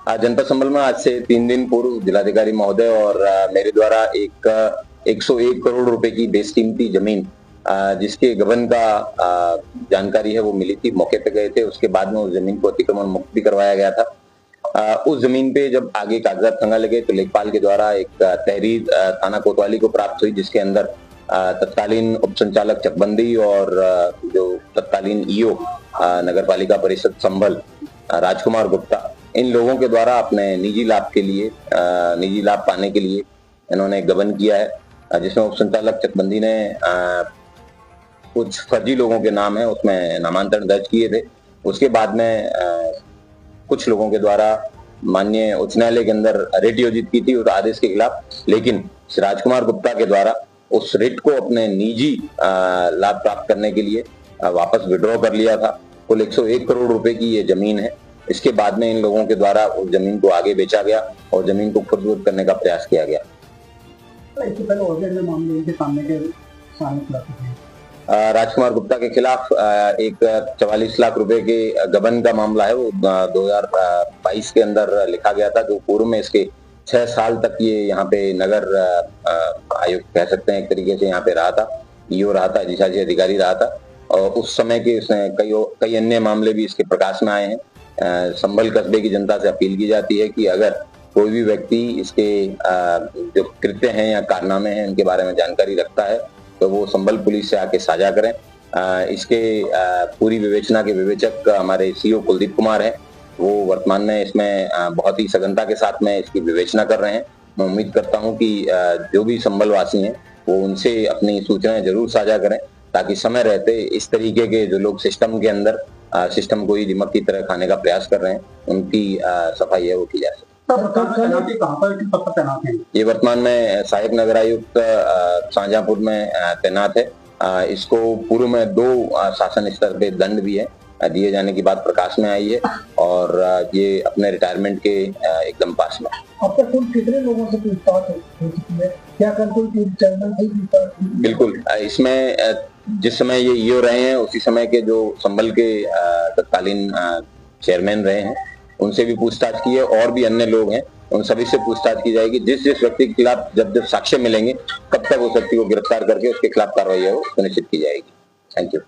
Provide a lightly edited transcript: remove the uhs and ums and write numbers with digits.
जनपद संभल में आज से 3 दिन पूर्व जिलाधिकारी महोदय और मेरे द्वारा एक 101 करोड़ रुपए की बेशकीमती जमीन जिसके गबन का जानकारी है वो मिली थी। मौके पे गए थे, उसके बाद में उस जमीन को अतिक्रमण मुक्त भी करवाया गया था। उस जमीन पे जब आगे कागजात खंगाले गए तो लेखपाल के द्वारा एक तहरीर थाना कोतवाली को प्राप्त हुई, जिसके अंदर तत्कालीन उप संचालक चकबंदी और जो तत्कालीन ईओ नगर पालिका परिषद संभल राजकुमार गुप्ता, इन लोगों के द्वारा अपने निजी लाभ के लिए, निजी लाभ पाने के लिए इन्होंने गबन किया है, जिसमें उप संचालक चकबंदी ने कुछ फर्जी लोगों के नाम है उसमें नामांतरण दर्ज किए थे। उसके बाद में कुछ लोगों के द्वारा माननीय उच्च न्यायालय के अंदर रिट योजित की थी उस आदेश के खिलाफ, लेकिन राजकुमार गुप्ता के द्वारा उस रिट को अपने निजी लाभ प्राप्त करने के लिए वापस विड्रॉ कर लिया था। कुल 101 करोड़ रुपए की ये जमीन है। इसके बाद में इन लोगों के द्वारा उस जमीन को आगे बेचा गया और जमीन को खुर्द करने का प्रयास किया गया। इससे पहले और भी मामले इनके सामने राजकुमार गुप्ता के खिलाफ एक 44 लाख रुपए के गबन का मामला है, वो 2022 के अंदर लिखा गया था, जो पूर्व में इसके 6 साल तक ये यहाँ पे नगर आयुक्त कह सकते हैं एक तरीके से यहाँ पे रहा था, ईओ रहा था, अधिशासी अधिकारी रहा था। और उस समय के कई अन्य मामले भी इसके प्रकाश में आए हैं। संभल कस्बे की जनता से अपील की जाती है कि अगर कोई भी व्यक्ति इसके जो कृत्य हैं या कारनामे हैं इनके बारे में जानकारी रखता है तो वो संभल पुलिस से आके साझा करें। इसके पूरी विवेचना के विवेचक हमारे सीओ कुलदीप कुमार हैं, वो वर्तमान में इसमें बहुत ही सघनता के साथ में इसकी विवेचना कर रहे हैं। मैं उम्मीद करता हूं कि जो भी संभल वासी हैं वो उनसे अपनी सूचनाएं जरूर साझा करें, ताकि समय रहते इस तरीके के जो लोग सिस्टम के अंदर सिस्टम को ही दिमाग की तरह खाने का प्रयास कर रहे हैं उनकी सफाई है वो की जा सके। ये वर्तमान में सहायक नगर आयुक्त शाहजहांपुर में तैनात है। इसको पूर्व में 2 शासन स्तर पे दंड भी है दिए जाने की बात प्रकाश में आई है और ये अपने रिटायरमेंट के एकदम पास में। अब तक कुल कितने लोगों से पूछताछ हो चुकी है? क्या कल कोई चेयरमैन से पूछताछ? बिल्कुल, इसमें जिस समय ये ईओ रहे हैं उसी समय के जो संभल के तत्कालीन चेयरमैन रहे हैं उनसे भी पूछताछ की है, और भी अन्य लोग हैं उन सभी से पूछताछ की जाएगी। जिस व्यक्ति के खिलाफ जब साक्ष्य मिलेंगे कब तक उस व्यक्ति को गिरफ्तार करके उसके खिलाफ कार्रवाई है वो सुनिश्चित की जाएगी। Thank you.